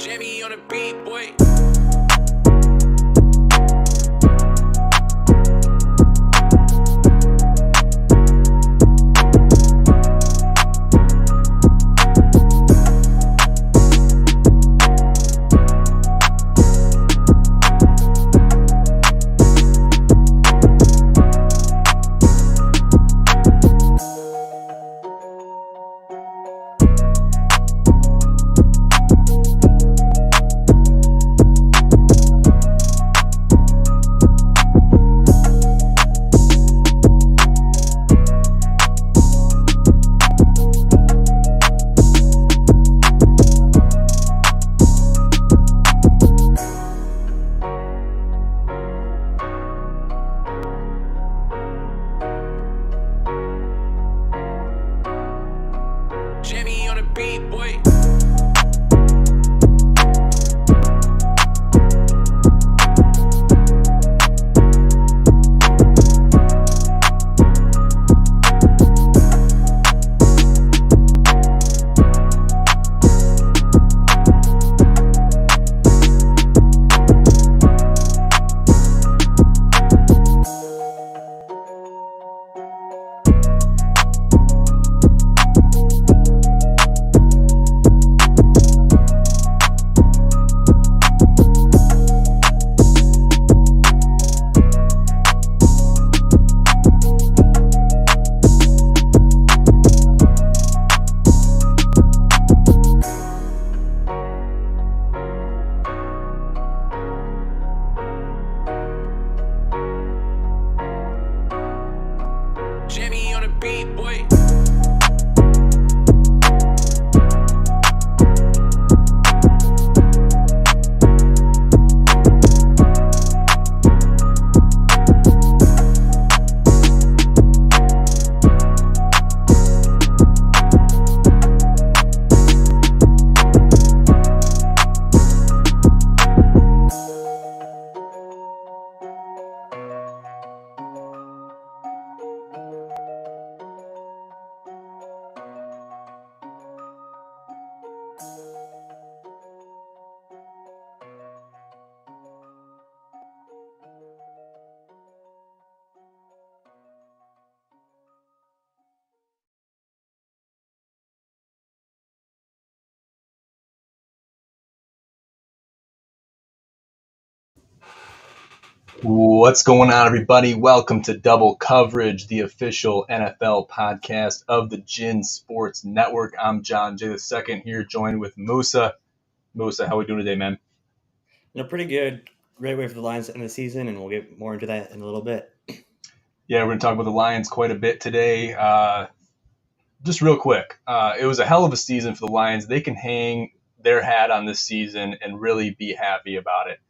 Jimmy on the beat, boy. Jimmy on the beat, boy. Jimmy on the beat, boy. What's going on, everybody? Welcome to Double Coverage, the official NFL podcast of the Gin Sports Network. I'm John J. II here, joined with Musa. Musa, how we doing today, man? Pretty good. Great way for the Lions to end the season, and we'll get more into that in a little bit. Yeah, we're going to talk about the Lions quite a bit today. Just real quick, it was a hell of a season for the Lions. They can hang their hat on this season and really be happy about it.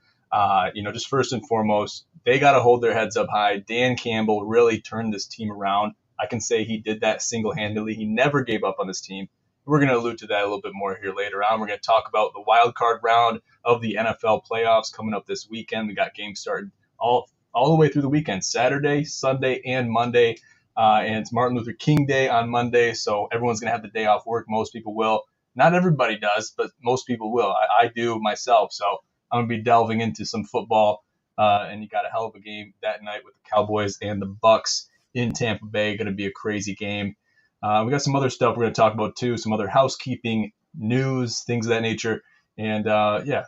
Just first and foremost, they got to hold their heads up high. Dan Campbell really turned this team around. I can say he did that single-handedly. He never gave up on this team. We're going to allude to that a little bit more here later on. We're going to talk about the wild card round of the NFL playoffs coming up this weekend. We got games started all the way through the weekend, Saturday, Sunday, and Monday. And it's Martin Luther King Day on Monday, so everyone's going to have the day off work. Most people will. Not everybody does, but most people will. I do myself, so I'm going to be delving into some football, and you got a hell of a game that night with the Cowboys and the Bucks in Tampa Bay. Going to be a crazy game. We got some other stuff we're going to talk about too, some other housekeeping news, things of that nature. And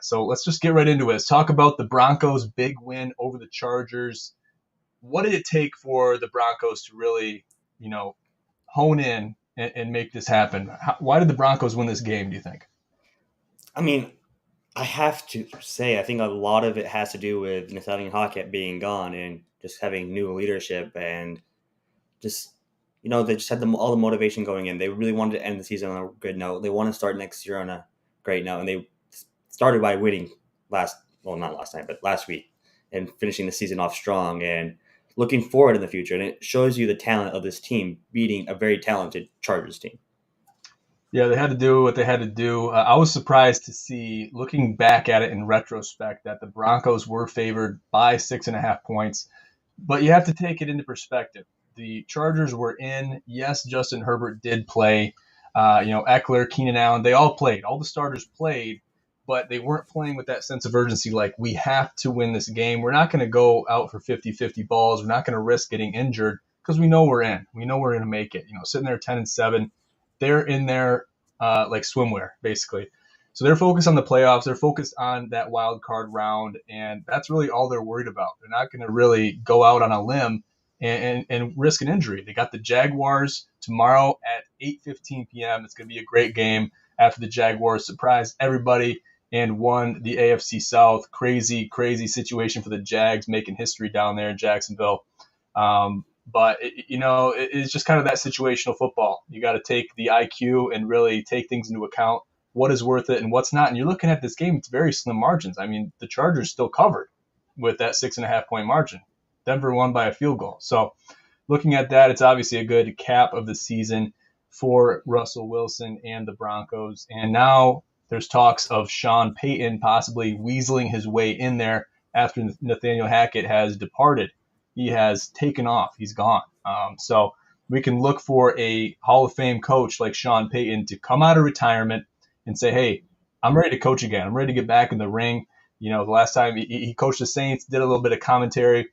so let's just get right into it. Let's talk about the Broncos' big win over the Chargers. What did it take for the Broncos to really, hone in and make this happen? Why did the Broncos win this game, do you think? I mean, I have to say, I think a lot of it has to do with Nathaniel Hackett being gone and just having new leadership and just, they just had all the motivation going in. They really wanted to end the season on a good note. They want to start next year on a great note. And they started by winning not last night, but last week, and finishing the season off strong and looking forward in the future. And it shows you the talent of this team beating a very talented Chargers team. Yeah, they had to do what they had to do. I was surprised to see, looking back at it in retrospect, that the Broncos were favored by 6.5 points. But you have to take it into perspective. The Chargers were in. Yes, Justin Herbert did play. Eckler, Keenan Allen, they all played. All the starters played. but they weren't playing with that sense of urgency. Like, we have to win this game. We're not going to go out for 50-50 balls. We're not going to risk getting injured because we know we're in. We know we're going to make it. Sitting there 10-7, they're in there like swimwear, basically. So they're focused on the playoffs. They're focused on that wild card round, and that's really all they're worried about. They're not going to really go out on a limb and risk an injury. They got the Jaguars tomorrow at 8:15 p.m. It's going to be a great game after the Jaguars surprised everybody and won the AFC South. Crazy, crazy situation for the Jags, making history down there in Jacksonville. But it's just kind of that situational football. You got to take the IQ and really take things into account. What is worth it and what's not. And you're looking at this game, it's very slim margins. I mean, the Chargers still covered with that 6.5-point margin. Denver won by a field goal. So looking at that, it's obviously a good cap of the season for Russell Wilson and the Broncos. And now there's talks of Sean Payton possibly weaseling his way in there after Nathaniel Hackett has departed. He has taken off. He's gone. So we can look for a Hall of Fame coach like Sean Payton to come out of retirement and say, hey, I'm ready to coach again. I'm ready to get back in the ring. The last time he coached the Saints, did a little bit of commentary.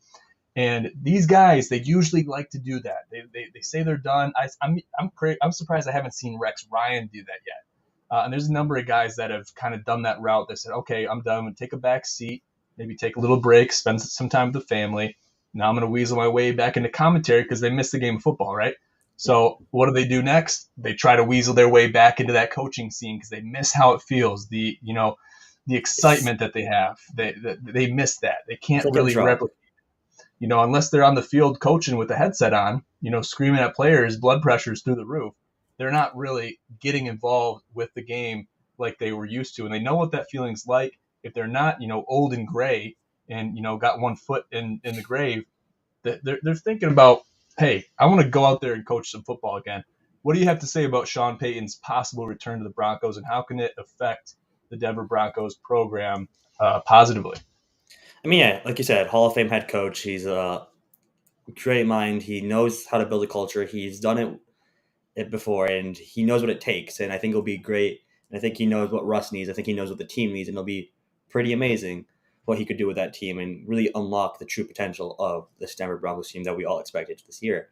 And these guys, they usually like to do that. They say they're done. I'm surprised I haven't seen Rex Ryan do that yet. And there's a number of guys that have kind of done that route. They said, okay, I'm done. I'm going to take a back seat, maybe take a little break, spend some time with the family. Now I'm going to weasel my way back into commentary because they missed the game of football, right? So what do they do next? They try to weasel their way back into that coaching scene because they miss how it feels, the excitement that they have. They miss that. They can't really replicate. Unless they're on the field coaching with the headset on, screaming at players, blood pressure's through the roof. They're not really getting involved with the game like they were used to. And they know what that feeling's like. If they're not, old and gray and, got one foot in the grave, they're thinking about, hey, I want to go out there and coach some football again. What do you have to say about Sean Payton's possible return to the Broncos, and how can it affect the Denver Broncos program positively? I mean, yeah, like you said, Hall of Fame head coach. He's a great mind. He knows how to build a culture. He's done it before, and he knows what it takes. And I think it'll be great. And I think he knows what Russ needs. I think he knows what the team needs, and it'll be pretty amazing what he could do with that team and really unlock the true potential of the Denver Broncos team that we all expected this year.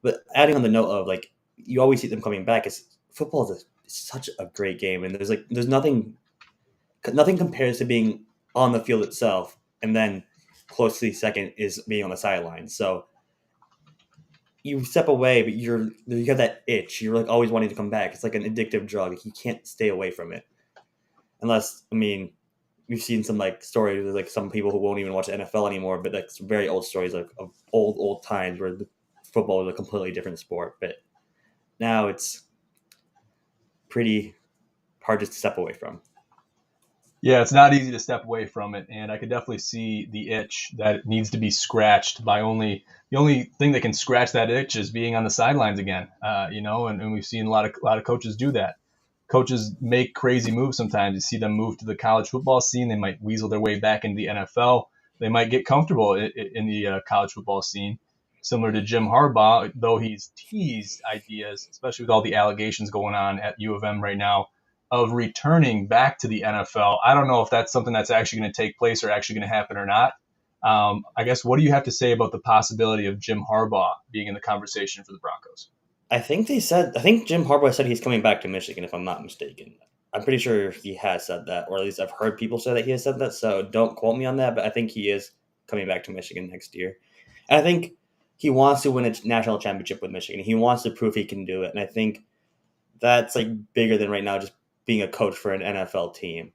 But adding on the note of, like, you always see them coming back, football is such a great game, and there's nothing compares to being on the field itself, and then closely second is being on the sidelines. So you step away, but you have that itch. You're like always wanting to come back. It's like an addictive drug. You can't stay away from it. Unless, we've seen some like stories with like some people who won't even watch the NFL anymore, but like some very old stories of old times where the football was a completely different sport. But now it's pretty hard to step away from. Yeah, it's not easy to step away from it, and I could definitely see the itch that it needs to be scratched by the only thing that can scratch that itch is being on the sidelines again. And we've seen a lot of coaches do that. Coaches make crazy moves sometimes. You see them move to the college football scene. They might weasel their way back into the NFL. They might get comfortable in the college football scene, similar to Jim Harbaugh, though he's teased ideas, especially with all the allegations going on at U of M right now, of returning back to the NFL. I don't know if that's something that's actually going to take place or actually going to happen or not. I guess, what do you have to say about the possibility of Jim Harbaugh being in the conversation for the Broncos? I think Jim Harbaugh said he's coming back to Michigan, if I'm not mistaken. I'm pretty sure he has said that, or at least I've heard people say that he has said that, so don't quote me on that, but I think he is coming back to Michigan next year. And I think he wants to win a national championship with Michigan. He wants to prove he can do it, and I think that's like bigger than right now just being a coach for an NFL team.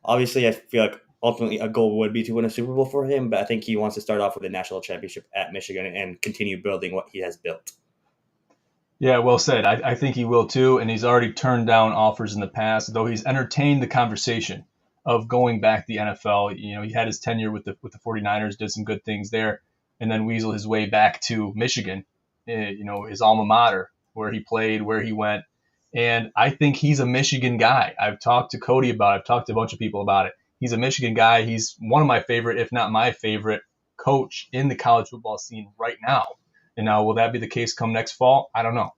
Obviously, I feel like ultimately a goal would be to win a Super Bowl for him, but I think he wants to start off with a national championship at Michigan and continue building what he has built. Yeah, well said. I think he will too, and he's already turned down offers in the past, though he's entertained the conversation of going back to the NFL. He had his tenure with the 49ers, did some good things there, and then weasel his way back to Michigan, his alma mater, where he played, where he went. And I think he's a Michigan guy. I've talked to Cody about it. I've talked to a bunch of people about it. He's a Michigan guy. He's one of my favorite, if not my favorite, coach in the college football scene right now. And now, will that be the case come next fall? I don't know.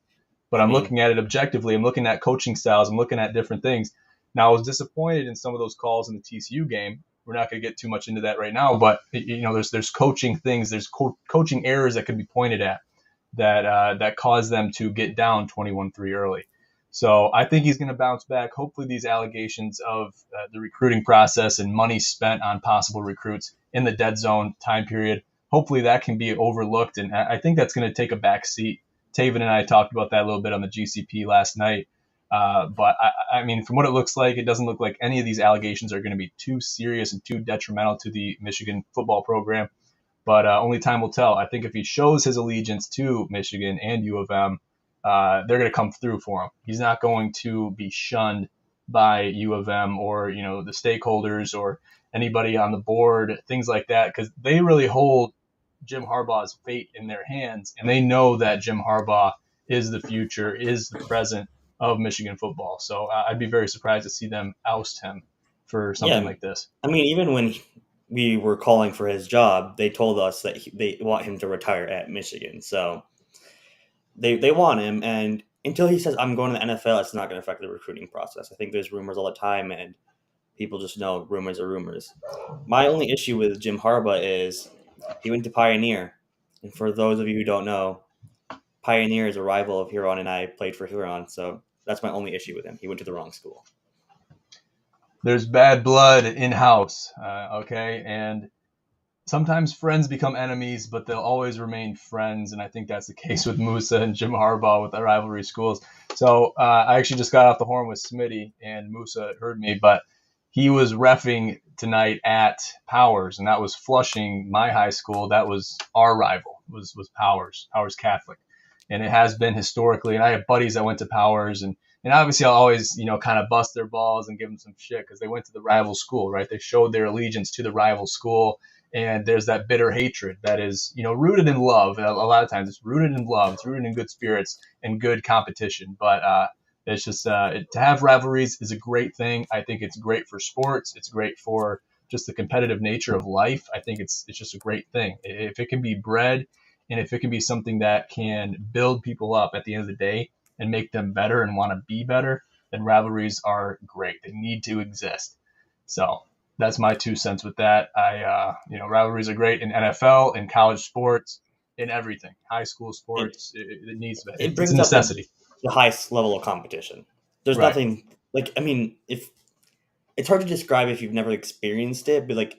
But I'm looking at it objectively. I'm looking at coaching styles. I'm looking at different things. Now, I was disappointed in some of those calls in the TCU game. We're not going to get too much into that right now, but there's coaching things, there's coaching errors that could be pointed at that caused them to get down 21-3 early. So I think he's going to bounce back. Hopefully these allegations of the recruiting process and money spent on possible recruits in the dead zone time period, hopefully that can be overlooked. And I think that's going to take a back seat. Taven and I talked about that a little bit on the GCP last night. But I mean, from what it looks like, it doesn't look like any of these allegations are going to be too serious and too detrimental to the Michigan football program. But only time will tell. I think if he shows his allegiance to Michigan and U of M, they're going to come through for him. He's not going to be shunned by U of M or the stakeholders or anybody on the board, things like that, because they really hold Jim Harbaugh's fate in their hands, and they know that Jim Harbaugh is the future, is the present of Michigan football. So I'd be very surprised to see them oust him for something like this. I mean, even when we were calling for his job, they told us that they want him to retire at Michigan. So they want him, and until he says, I'm going to the NFL, it's not going to affect the recruiting process. I think there's rumors all the time, and people just know rumors are rumors. My only issue with Jim Harbaugh is he went to Pioneer. And for those of you who don't know, Pioneer is a rival of Huron, and I played for Huron. So that's my only issue with him. He went to the wrong school. There's bad blood in-house, okay? And sometimes friends become enemies, but they'll always remain friends, and I think that's the case with Musa and Jim Harbaugh with the rivalry schools. So I actually just got off the horn with Smitty, and Musa heard me, but he was reffing tonight at Powers, and that was Flushing, my high school. That was our rival, was Powers Catholic. And it has been historically, and I have buddies that went to Powers, and obviously I'll always, kind of bust their balls and give them some shit because they went to the rival school, right? They showed their allegiance to the rival school, and there's that bitter hatred that is, rooted in love. A lot of times it's rooted in love, it's rooted in good spirits and good competition. But it's just to have rivalries is a great thing. I think it's great for sports. It's great for just the competitive nature of life. I think it's just a great thing. If it can be bred, and if it can be something that can build people up at the end of the day and make them better and want to be better, then rivalries are great. They need to exist. So that's my 2 cents with that. Rivalries are great in NFL, in college sports, in everything. High school sports, it needs to be. It's a necessity. The highest level of competition. There's nothing if it's hard to describe if you've never experienced it, but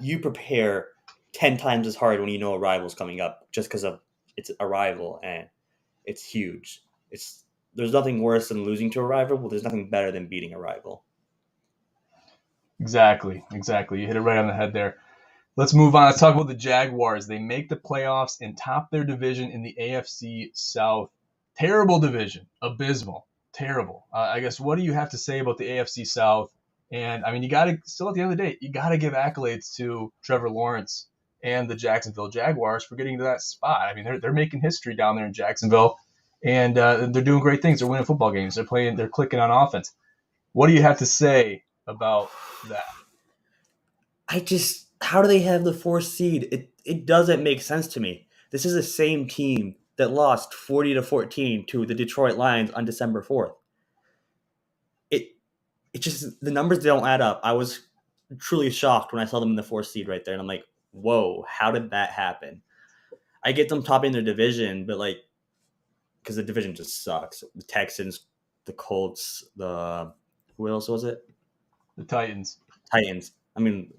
you prepare 10 times as hard when you know a rival's coming up just because it's a rival and it's huge. There's nothing worse than losing to a rival, but there's nothing better than beating a rival. Exactly. You hit it right on the head there. Let's move on. Let's talk about the Jaguars. They make the playoffs and top their division in the AFC South. Terrible division. Abysmal. Terrible. I guess, what do you have to say about the AFC South? And, you got to, still at the end of the day, you got to give accolades to Trevor Lawrence and the Jacksonville Jaguars for getting to that spot. They're making history down there in Jacksonville, and they're doing great things. They're winning football games. They're clicking on offense. What do you have to say about that? How do they have the 4th seed? It doesn't make sense to me. This is the same team that lost 40-14 to the Detroit Lions on December 4th. It just, the numbers don't add up. I was truly shocked when I saw them in the 4th seed right there, and I'm like, whoa, how did that happen? I get them topping their division, but because the division just sucks. The Texans, the Colts, who else was it? The Titans.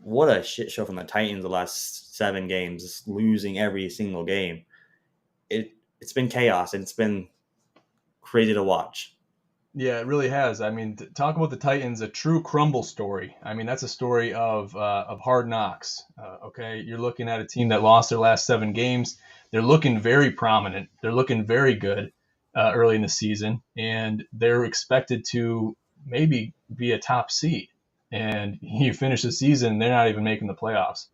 What a shit show from the Titans the last 7 games, just losing every single game. It's been chaos, and it's been crazy to watch. Yeah, it really has. Talk about the Titans, a true crumble story. That's a story of hard knocks. Okay, you're looking at a team that lost their last 7 games. They're looking very prominent. They're looking very good early in the season, and they're expected to maybe be a top seed. And you finish the season, they're not even making the playoffs.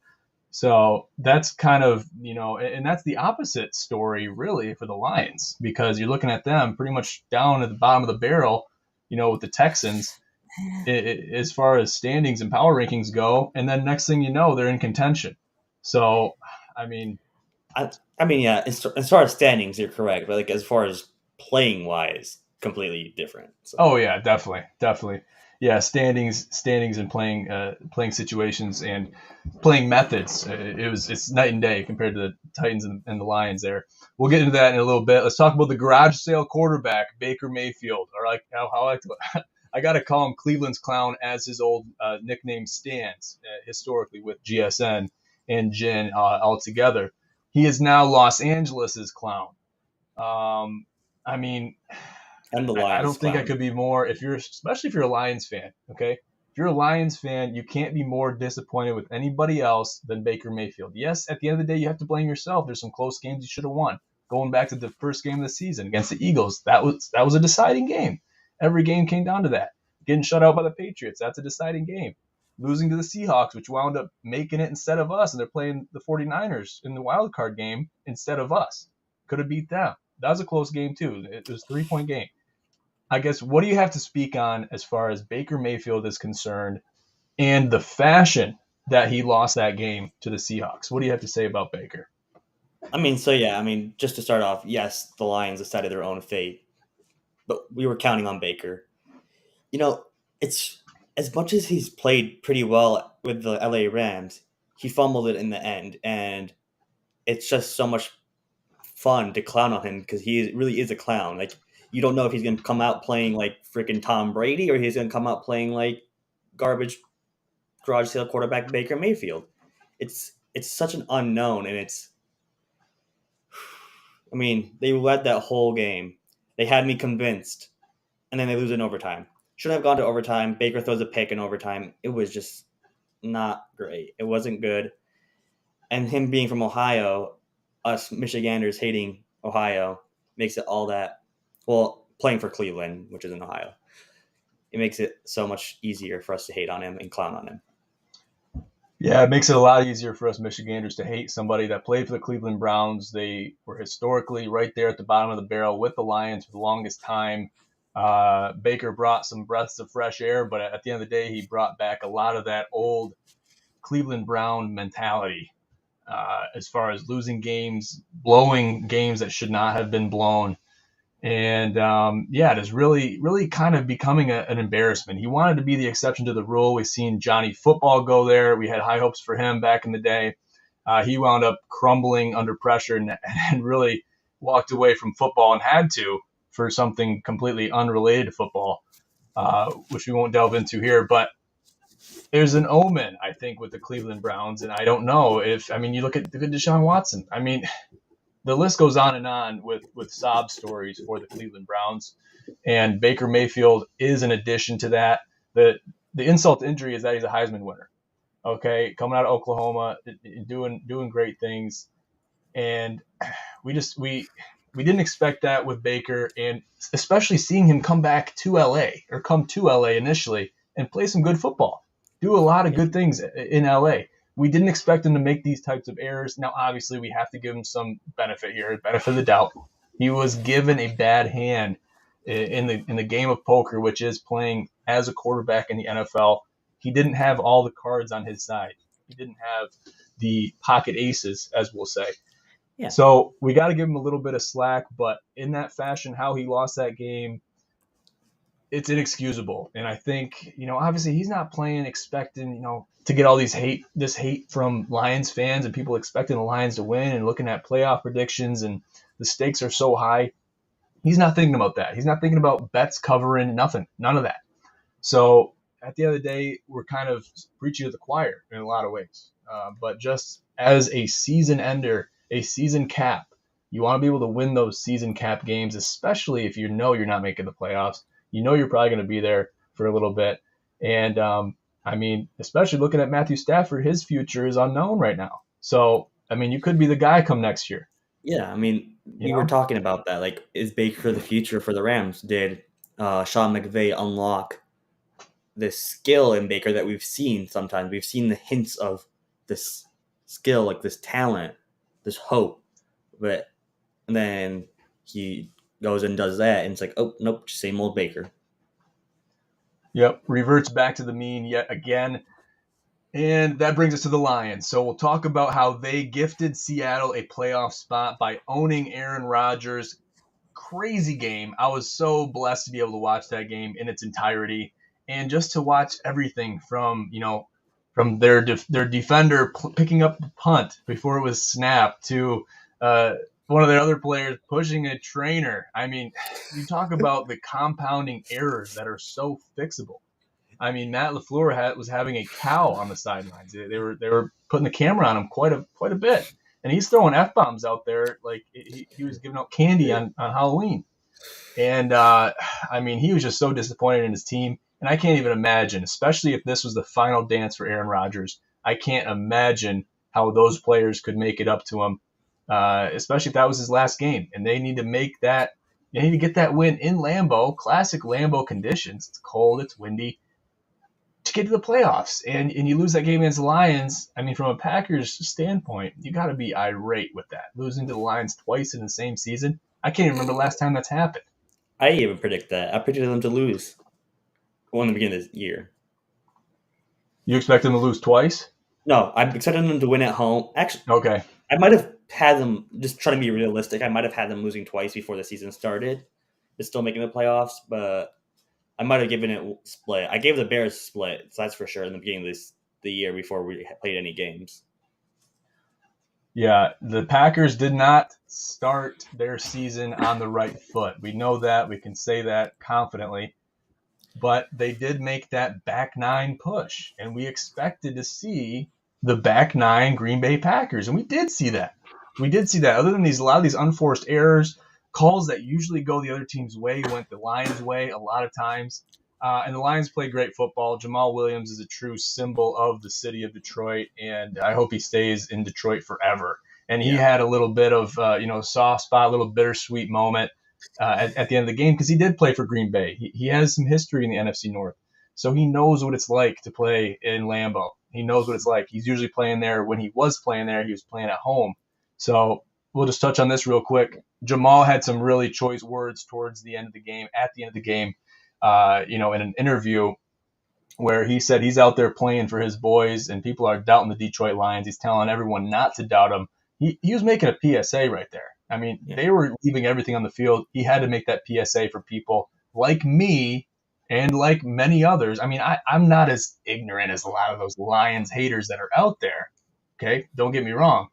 So that's kind of, and that's the opposite story really for the Lions, because you're looking at them pretty much down at the bottom of the barrel, with the Texans as far as standings and power rankings go. And then next thing you know, they're in contention. So, yeah, as far as standings, you're correct. But as far as playing wise, completely different. So. Oh, yeah, definitely. Yeah, standings, and playing situations and playing methods. It's night and day compared to the Titans and the Lions. There, we'll get into that in a little bit. Let's talk about the garage sale quarterback Baker Mayfield, or like how I like to. I got to call him Cleveland's clown, as his old nickname stands historically with GSN and Jin all together. He is now Los Angeles's clown. I mean, And the I Lions don't think I clown. could be more, especially if you're a Lions fan, okay? If you're a Lions fan, you can't be more disappointed with anybody else than Baker Mayfield. Yes, at the end of the day, you have to blame yourself. There's some close games you should have won. Going back to the first game of the season against the Eagles, that was a deciding game. Every game came down to that. Getting shut out by the Patriots, that's a deciding game. Losing to the Seahawks, which wound up making it instead of us, and they're playing the 49ers in the wild card game instead of us. Could have beat them. That was a close game, too. It was a 3-point game. I guess, what do you have to speak on as far as Baker Mayfield is concerned and the fashion that he lost that game to the Seahawks? What do you have to say about Baker? Just to start off, yes, the Lions decided their own fate, but we were counting on Baker. It's as much as he's played pretty well with the LA Rams, he fumbled it in the end, and it's just so much fun to clown on him because he really is a clown. Like, you don't know if he's going to come out playing like freaking Tom Brady or he's going to come out playing like garbage garage sale quarterback Baker Mayfield. It's such an unknown, and they led that whole game. They had me convinced, and then they lose in overtime. Shouldn't have gone to overtime. Baker throws a pick in overtime. It was just not great. It wasn't good. And him being from Ohio, us Michiganders hating Ohio, makes it all that, well, playing for Cleveland, which is in Ohio, it makes it so much easier for us to hate on him and clown on him. Yeah, it makes it a lot easier for us Michiganders to hate somebody that played for the Cleveland Browns. They were historically right there at the bottom of the barrel with the Lions for the longest time. Baker brought some breaths of fresh air, but at the end of the day, he brought back a lot of that old Cleveland Brown mentality as far as losing games, blowing games that should not have been blown. And it is really, really kind of becoming an embarrassment. He wanted to be the exception to the rule. We've seen Johnny Football go there. We had high hopes for him back in the day. He wound up crumbling under pressure and really walked away from football and had to for something completely unrelated to football, which we won't delve into here. But there's an omen, I think, with the Cleveland Browns. And I don't know you look at Deshaun Watson. The list goes on with sob stories for the Cleveland Browns, and Baker Mayfield is an addition to that. The insult to injury is that he's a Heisman winner. Okay, coming out of Oklahoma, doing great things, and we didn't expect that with Baker, and especially seeing him come to LA initially and play some good football, do a lot of good things in LA. We didn't expect him to make these types of errors. Now, obviously, we have to give him some benefit here, benefit of the doubt. He was given a bad hand in the game of poker, which is playing as a quarterback in the NFL. He didn't have all the cards on his side. He didn't have the pocket aces, as we'll say. Yeah. So we got to give him a little bit of slack, but in that fashion, how he lost that game, it's inexcusable. And I think, obviously he's not playing expecting, to get all this hate from Lions fans and people expecting the Lions to win and looking at playoff predictions and the stakes are so high. He's not thinking about that. He's not thinking about bets covering nothing, none of that. So at the end of the day, we're kind of preaching to the choir in a lot of ways. But just as a season ender, a season cap, you want to be able to win those season cap games, especially if you're not making the playoffs. You're probably going to be there for a little bit. And, especially looking at Matthew Stafford, his future is unknown right now. So, you could be the guy come next year. Yeah, we were talking about that. Like, is Baker the future for the Rams? Did Sean McVay unlock this skill in Baker that we've seen sometimes? We've seen the hints of this skill, like this talent, this hope. And then he goes and does that, and it's like, oh, nope, same old Baker. Yep, reverts back to the mean yet again. And that brings us to the Lions. So we'll talk about how they gifted Seattle a playoff spot by owning Aaron Rodgers. Crazy game. I was so blessed to be able to watch that game in its entirety. and just to watch everything from from their defender picking up the punt before it was snapped to one of their other players pushing a trainer. I mean, you talk about the compounding errors that are so fixable. I mean, Matt LaFleur was having a cow on the sidelines. They were putting the camera on him quite a bit, and he's throwing f-bombs out there like he was giving out candy on Halloween. And I mean, he was just so disappointed in his team. And I can't even imagine, especially if this was the final dance for Aaron Rodgers, I can't imagine how those players could make it up to him, especially if that was his last game. And they need to make that, they need to get that win in Lambeau, classic Lambeau conditions. It's cold, it's windy, to get to the playoffs. And you lose that game against the Lions. I mean, from a Packers standpoint, you got to be irate with that. Losing to the Lions twice in the same season. I can't even remember the last time that's happened. I didn't even predict that. I predicted them to lose in the beginning of the year. You expect them to lose twice? No, I expected them to win at home. Actually, Okay. I might have had them, just trying to be realistic, I might have had them losing twice before the season started. They're still making the playoffs, but I might have given it split. I gave the Bears split, so that's for sure, in the beginning of the year before we played any games. Yeah, the Packers did not start their season on the right foot. We know that. We can say that confidently. But they did make that back nine push, and we expected to see the back nine Green Bay Packers, and we did see that. We did see that. Other than a lot of these unforced errors, calls that usually go the other team's way went the Lions' way a lot of times. And the Lions play great football. Jamal Williams is a true symbol of the city of Detroit, and I hope he stays in Detroit forever. And he had a little bit of, soft spot, a little bittersweet moment at the end of the game because he did play for Green Bay. He has some history in the NFC North, so he knows what it's like to play in Lambeau. He knows what it's like. He's usually playing there. When he was playing there, he was playing at home. So we'll just touch on this real quick. Jamal had some really choice words towards the end of the game, at the end of the game, in an interview where he said he's out there playing for his boys and people are doubting the Detroit Lions. He's telling everyone not to doubt him. He was making a PSA right there. I mean, They were leaving everything on the field. He had to make that PSA for people like me and like many others. I mean, I'm not as ignorant as a lot of those Lions haters that are out there. Okay, don't get me wrong.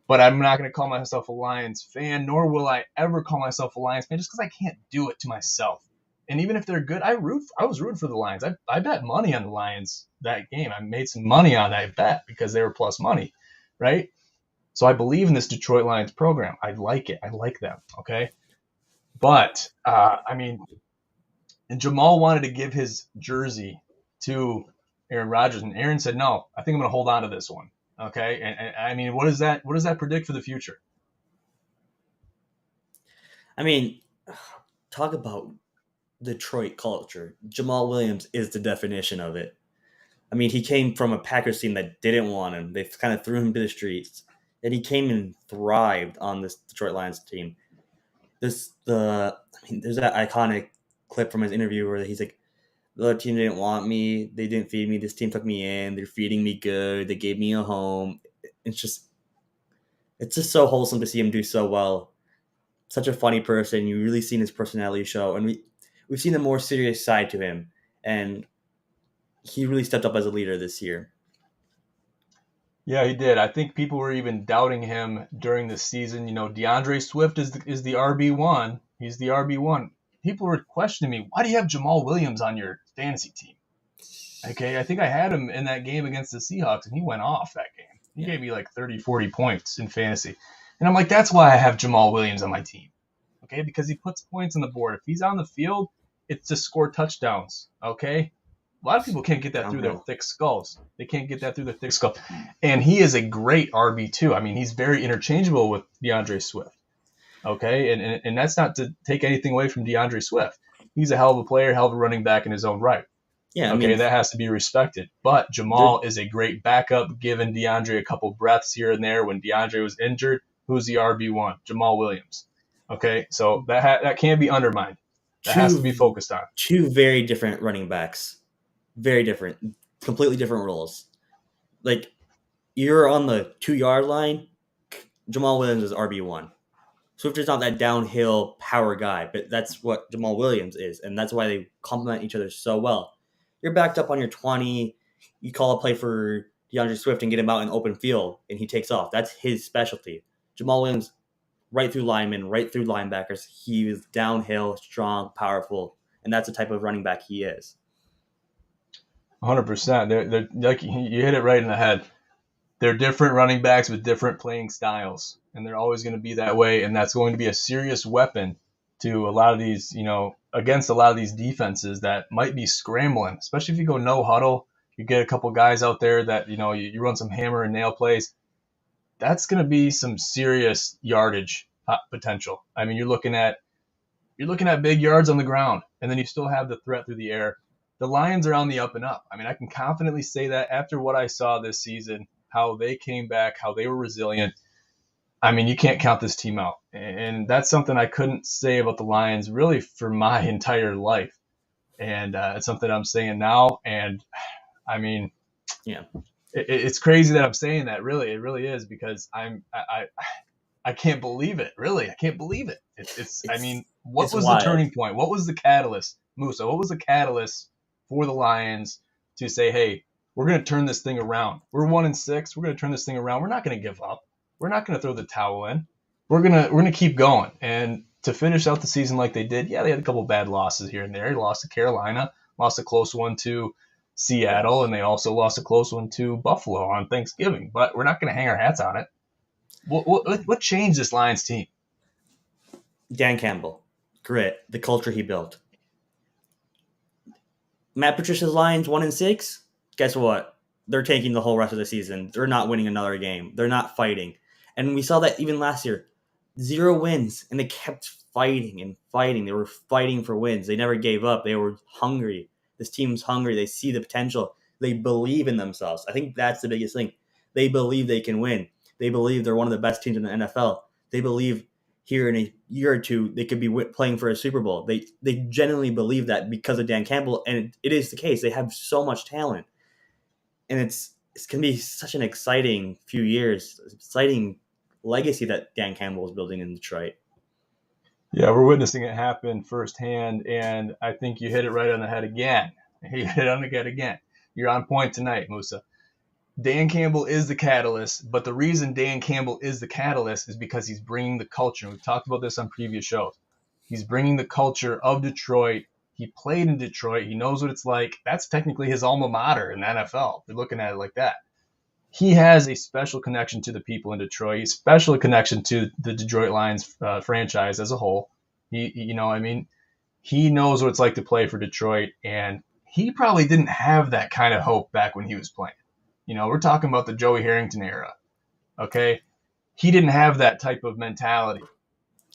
But I'm not going to call myself a Lions fan, nor will I ever call myself a Lions fan just because I can't do it to myself. And even if they're good, I was rooting for the Lions. I bet money on the Lions that game. I made some money on that bet because they were plus money, right? So I believe in this Detroit Lions program. I like it. I like them, okay? But, and Jamal wanted to give his jersey to Aaron Rodgers, and Aaron said, no, I think I'm going to hold on to this one, okay? And I mean, what does that predict for the future? I mean, talk about Detroit culture. Jamal Williams is the definition of it. I mean, he came from a Packers team that didn't want him. They kind of threw him to the streets. And he came and thrived on this Detroit Lions team. There's that iconic clip from his interview where he's like, the other team didn't want me. They didn't feed me. This team took me in. They're feeding me good. They gave me a home. It's just so wholesome to see him do so well. Such a funny person. You really seen his personality show. And we've seen a more serious side to him. And he really stepped up as a leader this year. Yeah, he did. I think people were even doubting him during the season. DeAndre Swift is the RB1. He's the RB1. People were questioning me, why do you have Jamal Williams on your fantasy team? Okay, I think I had him in that game against the Seahawks, and he went off that game. He gave me like 30, 40 points in fantasy. And I'm like, that's why I have Jamal Williams on my team. Okay, because he puts points on the board. If he's on the field, it's to score touchdowns. Okay? A lot of people can't get that through their thick skulls. They can't get that through their thick skull. And he is a great RB2. I mean, he's very interchangeable with DeAndre Swift. Okay? And that's not to take anything away from DeAndre Swift. He's a hell of a player, hell of a running back in his own right. Yeah, that has to be respected. But Jamal is a great backup, giving DeAndre a couple breaths here and there. When DeAndre was injured, who's the RB1? Jamal Williams. Okay? So that can't be undermined. That has to be focused on. Two very different running backs. Very different, completely different roles. Like, you're on the 2-yard line, Jamal Williams is RB1. Swift is not that downhill power guy, but that's what Jamal Williams is, and that's why they complement each other so well. You're backed up on your 20. You call a play for DeAndre Swift and get him out in open field, and he takes off. That's his specialty. Jamal Williams, right through linemen, right through linebackers. He is downhill, strong, powerful, and that's the type of running back he is. 100%. They're like you hit it right in the head. They're different running backs with different playing styles, and they're always going to be that way. And that's going to be a serious weapon to a lot of these, against a lot of these defenses that might be scrambling, especially if you go no huddle. You get a couple guys out there that, you run some hammer and nail plays. That's going to be some serious yardage potential. I mean, you're looking at big yards on the ground, and then you still have the threat through the air. The Lions are on the up and up. I mean, I can confidently say that after what I saw this season, how they came back, how they were resilient. I mean, you can't count this team out. And that's something I couldn't say about the Lions really for my entire life. And it's something I'm saying now. And I mean, Yeah, it's crazy that I'm saying that. Really, it really is, because I can't believe it. Really, I can't believe it. I mean, what was wild. the turning point? What was the catalyst, Musa? What was the catalyst for the Lions to say, hey, we're going to turn this thing around? We're 1-6. We're going to turn this thing around. We're not going to give up. We're not going to throw the towel in. We're gonna keep going. And to finish out the season like they did, yeah, they had a couple bad losses here and there. They lost to Carolina, lost a close one to Seattle, and they also lost a close one to Buffalo on Thanksgiving. But we're not going to hang our hats on it. What changed this Lions team? Dan Campbell, grit, the culture he built. Matt Patricia's Lions 1-6. Guess what? They're taking the whole rest of the season. They're not winning another game. They're not fighting. And we saw that even last year. 0 wins, and they kept fighting and fighting. They were fighting for wins. They never gave up. They were hungry. This team's hungry. They see the potential. They believe in themselves. I think that's the biggest thing. They believe they can win. They believe they're one of the best teams in the NFL. They believe here in a year or two they could be playing for a Super Bowl. They genuinely believe that because of Dan Campbell, and it is the case. They have so much talent. And it's going to be such an exciting few years, exciting legacy that Dan Campbell is building in Detroit. Yeah, we're witnessing it happen firsthand, and I think you hit it right on the head again. You hit it on the head again. You're on point tonight, Musa. Dan Campbell is the catalyst, but the reason Dan Campbell is the catalyst is because he's bringing the culture. We've talked about this on previous shows. He's bringing the culture of Detroit. He played in Detroit. He knows what it's like. That's technically his alma mater in the NFL. If you're looking at it like that. He has a special connection to the people in Detroit. A special connection to the Detroit Lions franchise as a whole. He knows what it's like to play for Detroit, and he probably didn't have that kind of hope back when he was playing. We're talking about the Joey Harrington era. Okay, he didn't have that type of mentality,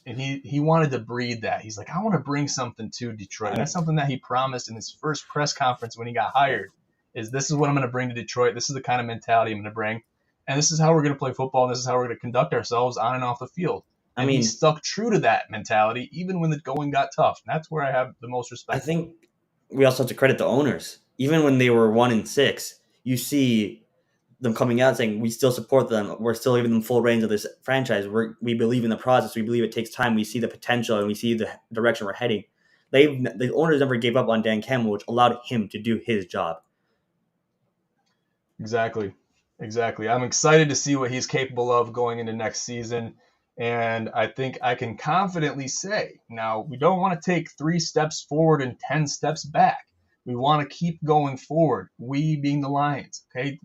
and he wanted to breed that. He's like, I want to bring something to Detroit, and that's something that he promised in his first press conference when he got hired. This is what I'm going to bring to Detroit. This is the kind of mentality I'm going to bring. And this is how we're going to play football. And this is how we're going to conduct ourselves on and off the field. And he stuck true to that mentality, even when the going got tough. And that's where I have the most respect. I think we also have to credit the owners. Even when they were 1-6, you see them coming out saying, we still support them. We're still giving them full reins of this franchise. We believe in the process. We believe it takes time. We see the potential and we see the direction we're heading. The owners never gave up on Dan Campbell, which allowed him to do his job. Exactly. I'm excited to see what he's capable of going into next season. And I think I can confidently say, now, we don't want to take 3 steps forward and 10 steps back. We want to keep going forward. We being the Lions. Okay.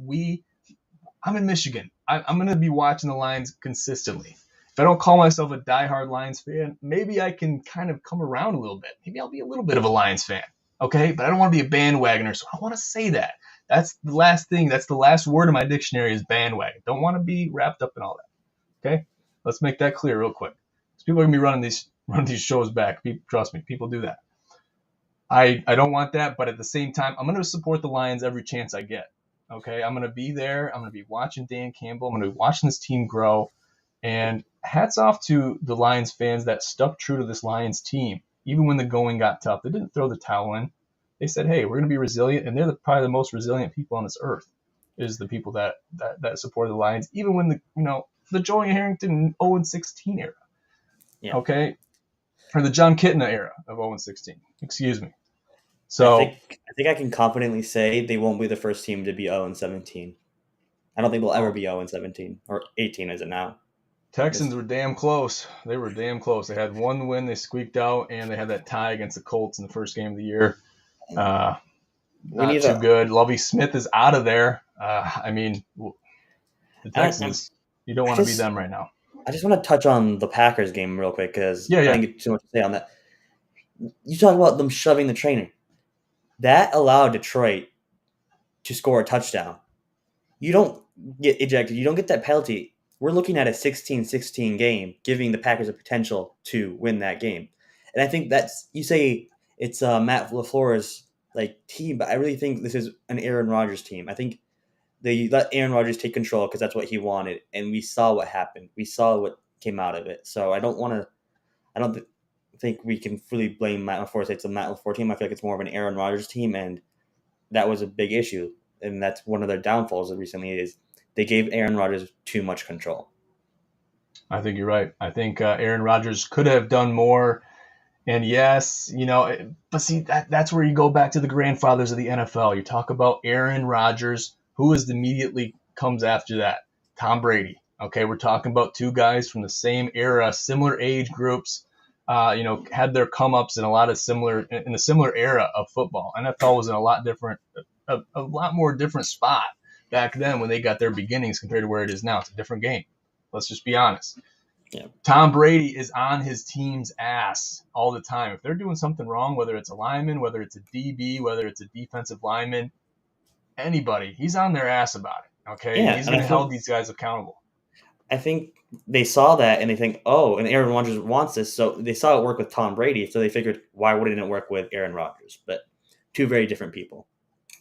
I'm in Michigan. I'm going to be watching the Lions consistently. If I don't call myself a diehard Lions fan, maybe I can kind of come around a little bit. Maybe I'll be a little bit of a Lions fan. Okay. But I don't want to be a bandwagoner. So I don't want to say that. That's the last thing. That's the last word in my dictionary is bandwagon. Don't want to be wrapped up in all that. Okay? Let's make that clear real quick. Because people are going to be running these shows back. Trust me, people do that. I don't want that, but at the same time, I'm going to support the Lions every chance I get. Okay? I'm going to be there. I'm going to be watching Dan Campbell. I'm going to be watching this team grow. And hats off to the Lions fans that stuck true to this Lions team. Even when the going got tough, they didn't throw the towel in. They said, hey, we're going to be resilient, and they're probably the most resilient people on this earth is the people that supported the Lions, even when the Joey Harrington 0-16 era, okay, or the John Kitna era of 0-16. Excuse me. I So think I think I can confidently say they won't be the first team to be 0-17. I don't think they'll ever be 0-17 or 18 is it now? Texans were damn close. They were damn close. They had one win, they squeaked out, and they had that tie against the Colts in the first game of the year. We Not need too a. good. Lovie Smith is out of there. The I, Texans, you don't I want to be just them right now. I just want to touch on the Packers game real quick because Yeah, I yeah. didn't get too much to say on that. You talk about them shoving the trainer. That allowed Detroit to score a touchdown. You don't get ejected. You don't get that penalty. We're looking at a 16-16 game, giving the Packers a potential to win that game. And I think that's you say it's Matt LaFleur's team, but I really think this is an Aaron Rodgers team. I think they let Aaron Rodgers take control because that's what he wanted, and we saw what happened. We saw what came out of it. So I don't want to. I don't think we can fully blame Matt LaFleur. Say it's a Matt LaFleur team. I feel like it's more of an Aaron Rodgers team, and that was a big issue. And that's one of their downfalls recently is they gave Aaron Rodgers too much control. I think you're right. I think Aaron Rodgers could have done more. And yes, but see, that's where you go back to the grandfathers of the NFL. You talk about Aaron Rodgers, who is immediately comes after that? Tom Brady. Okay, we're talking about two guys from the same era, similar age groups, had their come ups in a similar era of football. NFL was in a lot more different spot back then when they got their beginnings compared to where it is now. It's a different game. Let's just be honest. Yeah. Tom Brady is on his team's ass all the time. If they're doing something wrong, whether it's a lineman, whether it's a DB, whether it's a defensive lineman, anybody, he's on their ass about it. Okay, Yeah, he's and going to hold these guys accountable. I think they saw that and they think, oh, and Aaron Rodgers wants this, so they saw it work with Tom Brady, so they figured, why wouldn't it work with Aaron Rodgers? But two very different people.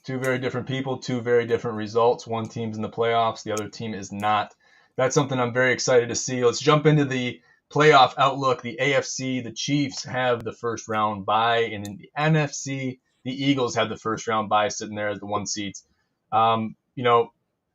Two very different people, two very different results. One team's in the playoffs, the other team is not. That's something I'm very excited to see. Let's jump into the playoff outlook. The AFC, the Chiefs have the first round bye, and in the NFC, the Eagles have the first round bye sitting there as the one seeds.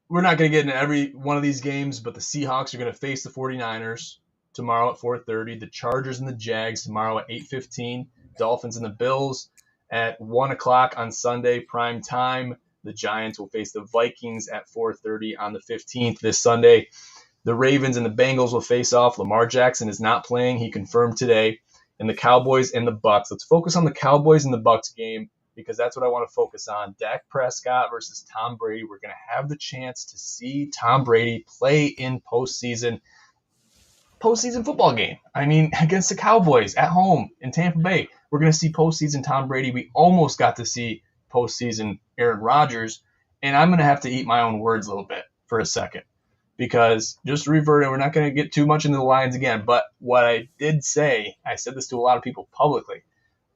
We're not going to get into every one of these games, but the Seahawks are going to face the 49ers tomorrow at 4:30, the Chargers and the Jags tomorrow at 8:15, Dolphins and the Bills at 1 o'clock on Sunday, prime time. The Giants will face the Vikings at 4:30 on the 15th this Sunday. The Ravens and the Bengals will face off. Lamar Jackson is not playing. He confirmed today. And the Cowboys and the Bucks. Let's focus on the Cowboys and the Bucks game because that's what I want to focus on. Dak Prescott versus Tom Brady. We're going to have the chance to see Tom Brady play in postseason football game. I mean, against the Cowboys at home in Tampa Bay. We're going to see postseason Tom Brady. We almost got to see postseason Aaron Rodgers. And I'm going to have to eat my own words a little bit for a second. Because just to revert it, we're not going to get too much into the Lions again. But what I did say, I said this to a lot of people publicly.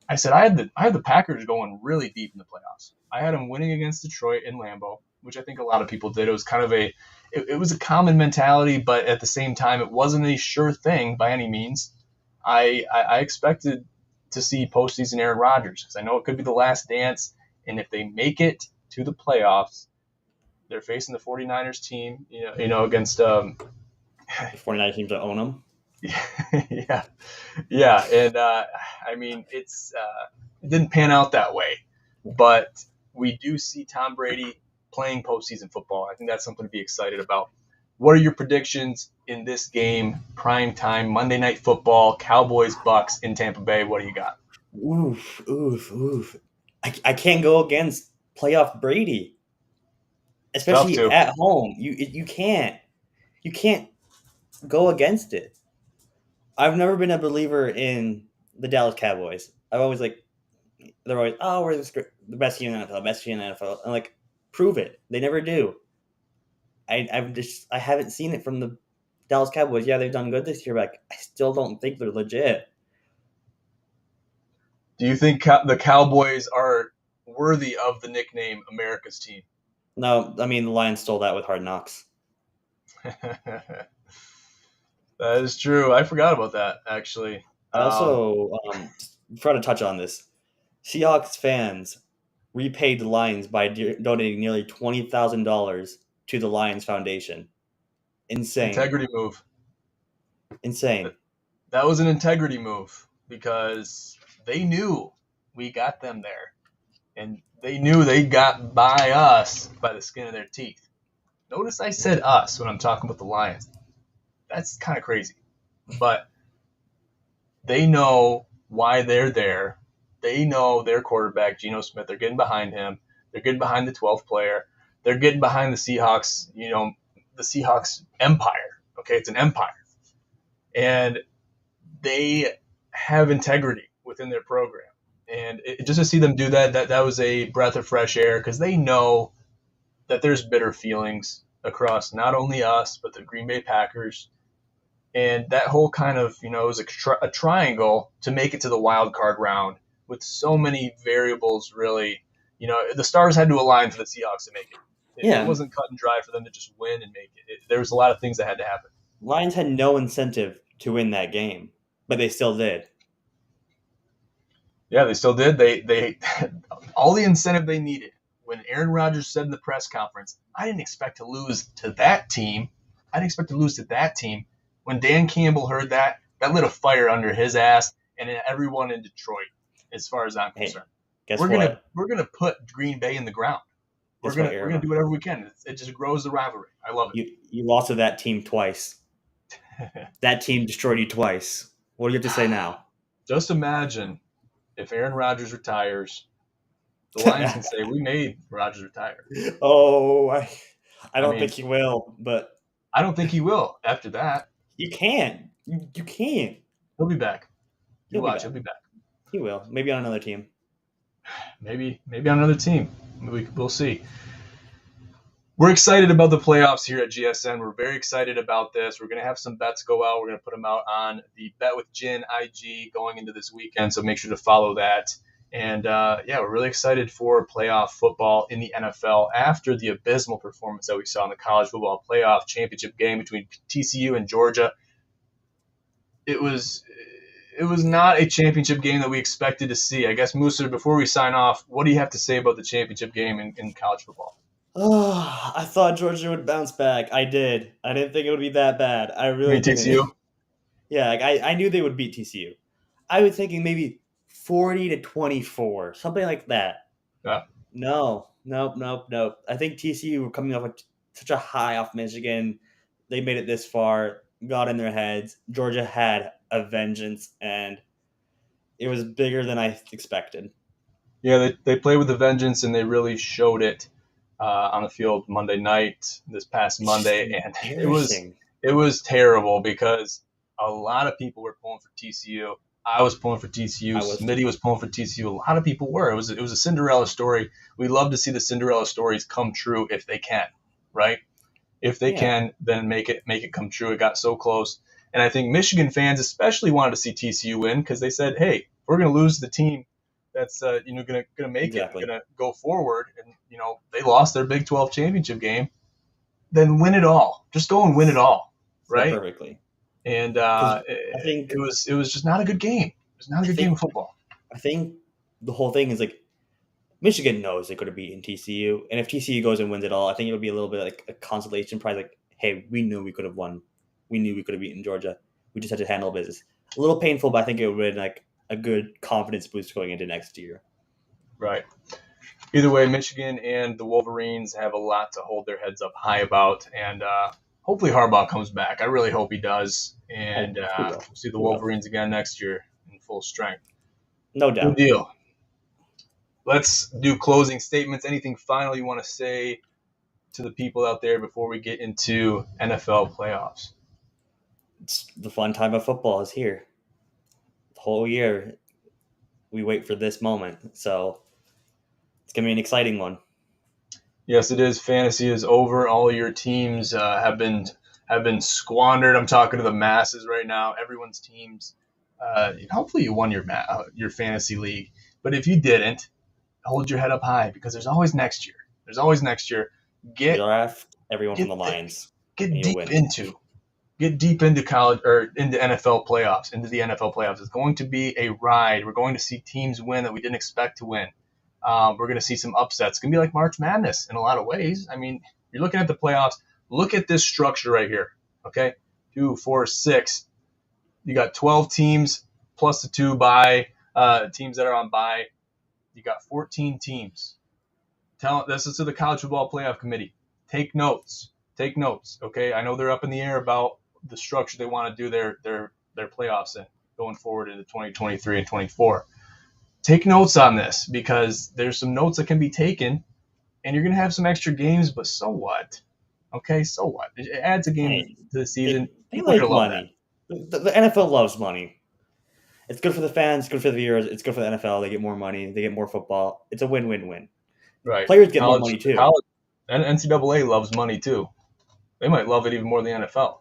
I said I had the Packers going really deep in the playoffs. I had them winning against Detroit in Lambeau, which I think a lot of people did. It was kind of it was a common mentality, but at the same time, it wasn't a sure thing by any means. I expected to see postseason Aaron Rodgers because I know it could be the last dance, and if they make it to the playoffs, they're facing the 49ers team, against The 49ers team to own them. yeah, and I mean it didn't pan out that way, but we do see Tom Brady playing postseason football. I think that's something to be excited about. What are your predictions in this game, prime time, Monday Night Football, Cowboys Bucks in Tampa Bay? What do you got? Oof. I can't go against playoff Brady. Especially Tough, too. at home, you can't go against it. I've never been a believer in the Dallas Cowboys. I've always they're always we're the best team in the NFL, best team in the NFL. I'm like, prove it. They never do. I haven't seen it from the Dallas Cowboys. Yeah, they've done good this year, but I still don't think they're legit. Do you think the Cowboys are worthy of the nickname America's team? No, I mean the Lions stole that with Hard Knocks. That is true. I forgot about that, actually. I also try to touch on this. Seahawks fans repaid the Lions by donating nearly $20,000 to the Lions Foundation. Insane. Integrity move. Insane. That was an integrity move because they knew we got them there. and they knew they got by us by the skin of their teeth. Notice I said us when I'm talking about the Lions. That's kind of crazy. But they know why they're there. They know their quarterback, Geno Smith. They're getting behind him. They're getting behind the 12th player. They're getting behind the Seahawks, the Seahawks empire. Okay, it's an empire. And they have integrity within their program. And just to see them do that was a breath of fresh air because they know that there's bitter feelings across not only us, but the Green Bay Packers. And that whole kind of, it was a triangle to make it to the wild card round with so many variables, really. The stars had to align for the Seahawks to make it. It wasn't cut and dry for them to just win and make it. There was a lot of things that had to happen. Lions had no incentive to win that game, but they still did. Yeah, they still did. They all the incentive they needed. When Aaron Rodgers said in the press conference, I didn't expect to lose to that team. I didn't expect to lose to that team. When Dan Campbell heard that lit a fire under his ass and everyone in Detroit, as far as I'm concerned. We're gonna put Green Bay in the ground. We're gonna do whatever we can. It just grows the rivalry. I love it. You lost to that team twice. That team destroyed you twice. What do you have to say now? Just imagine if Aaron Rodgers retires, the Lions can say we made Rodgers retire. Oh, I don't think he will, but I don't think he will after that. You can't. You can't. He'll be back. He'll be back. He will. Maybe on another team. Maybe on another team. We'll see. We're excited about the playoffs here at GSN. We're very excited about this. We're going to have some bets go out. We're going to put them out on the Bet with Gin IG going into this weekend, so make sure to follow that. And, we're really excited for playoff football in the NFL after the abysmal performance that we saw in the college football playoff championship game between TCU and Georgia. It was not a championship game that we expected to see. I guess, Musa, before we sign off, what do you have to say about the championship game in college football? Oh, I thought Georgia would bounce back. I did. I didn't think it would be that bad. I really did. TCU? Yeah, I knew they would beat TCU. I was thinking maybe 40-24, something like that. Yeah. Nope. I think TCU were coming off such a high off Michigan. They made it this far, got in their heads. Georgia had a vengeance, and it was bigger than I expected. Yeah, they played with a vengeance, and they really showed it on the field Monday night, this past Monday, and it was terrible because a lot of people were pulling for TCU. I was pulling for TCU. Smitty was pulling for TCU. A lot of people were. It was a Cinderella story. We love to see the Cinderella stories come true if they can, right? If they can, then make it come true. It got so close. And I think Michigan fans especially wanted to see TCU win because they said, hey, we're going to lose the team that's going to make it, going to go forward. And, they lost their Big 12 championship game. Then win it all. Just go and win it all, right? Perfectly. And I think it was just not a good game. It was not a good game of football. I think the whole thing is like Michigan knows they could have beaten TCU, and if TCU goes and wins it all, I think it would be a little bit like a consolation prize. Like, hey, we knew we could have won. We knew we could have beaten Georgia. We just had to handle business. A little painful, but I think it would have been like a good confidence boost going into next year. Right. Either way, Michigan and the Wolverines have a lot to hold their heads up high about, and hopefully Harbaugh comes back. I really hope he does, and we'll see the Wolverines again next year in full strength. No doubt. Good deal. Let's do closing statements. Anything final you want to say to the people out there before we get into NFL playoffs? It's the fun time of football is here. The whole year we wait for this moment, so it's going to be an exciting one. Yes, it is. Fantasy is over. All your teams have been squandered. I'm talking to the masses right now. Everyone's teams. Hopefully, you won your fantasy league. But if you didn't, hold your head up high because there's always next year. Draft everyone from the Lions. Get deep into college or into NFL playoffs. Into the NFL playoffs. It's going to be a ride. We're going to see teams win that we didn't expect to win. We're going to see some upsets. It's going to be like March Madness in a lot of ways. I mean, you're looking at the playoffs. Look at this structure right here. Okay, 2, 4, 6. You got 12 teams plus the 2 bye teams that are on bye. You got 14 teams. This is to the College Football Playoff Committee. Take notes. Take notes. Okay. I know they're up in the air about the structure they want to do their playoffs in going forward into 2023 and 24. Take notes on this because there's some notes that can be taken, and you're going to have some extra games, but so what? Okay, so what? It adds a game to the season. They People are like gonna love money. The NFL loves money. It's good for the fans, good for the viewers, it's good for the NFL. They get more money, they get more football. It's a win-win-win. that. Right. Players get more money too. And NCAA loves money too. They might love it even more than the NFL.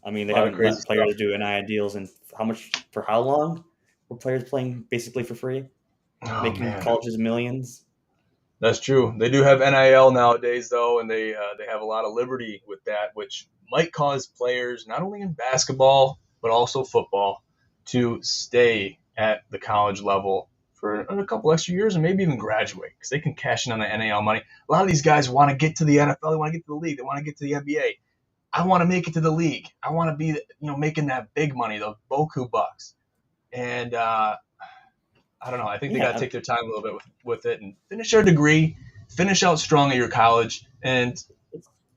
I mean, they haven't let players do NIL deals, and for how long were players playing basically for free, making colleges millions? That's true. They do have NIL nowadays, though, and they have a lot of liberty with that, which might cause players, not only in basketball, but also football, to stay at the college level for a couple extra years and maybe even graduate because they can cash in on the NIL money. A lot of these guys want to get to the NFL. They want to get to the league. They want to get to the NBA. I want to make it to the league. I want to be, making that big money, those boku bucks. And I don't know. I think they got to take their time a little bit with it and finish their degree, finish out strong at your college, and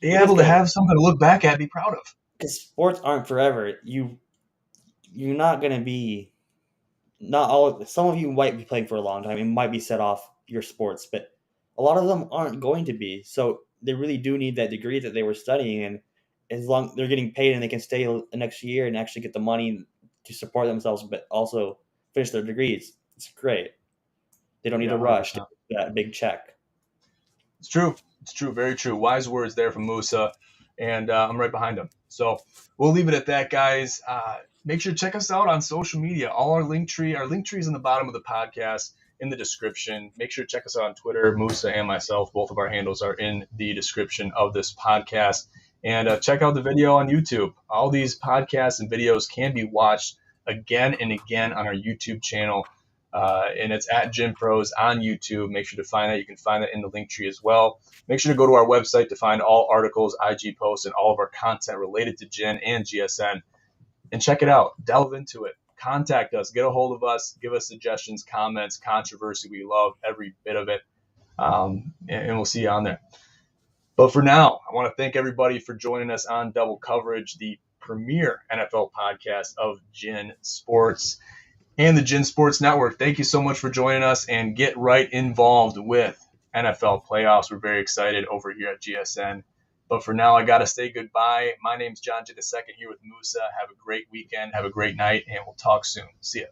be able to have something to look back at, be proud of. Because sports aren't forever. You're not going to be – not all – some of you might be playing for a long time. It might be set off your sports, but a lot of them aren't going to be. So they really do need that degree that they were studying, and as long they're getting paid and they can stay the next year and actually get the money to support themselves but also finish their degrees, it's great. They don't need to rush to get that big check. It's true. It's true. Very true. Wise words there from Musa, and I'm right behind him. So we'll leave it at that, guys. Make sure to check us out on social media. All our link tree is in the bottom of the podcast in the description. Make sure to check us out on Twitter. Musa and myself, both of our handles are in the description of this podcast. And check out the video on YouTube. All these podcasts and videos can be watched again and again on our YouTube channel. And it's at Gym Pros on YouTube. Make sure to find that. You can find that in the link tree as well. Make sure to go to our website to find all articles, IG posts, and all of our content related to Gin and GSN. And check it out. Delve into it. Contact us. Get a hold of us. Give us suggestions, comments, controversy. We love every bit of it. And we'll see you on there. But for now, I want to thank everybody for joining us on Double Coverage, the premier NFL podcast of Gin Sports and the Gin Sports Network. Thank you so much for joining us, and get right involved with NFL playoffs. We're very excited over here at GSN. But for now, I got to say goodbye. My name's John J. II here with Musa. Have a great weekend. Have a great night, and we'll talk soon. See ya.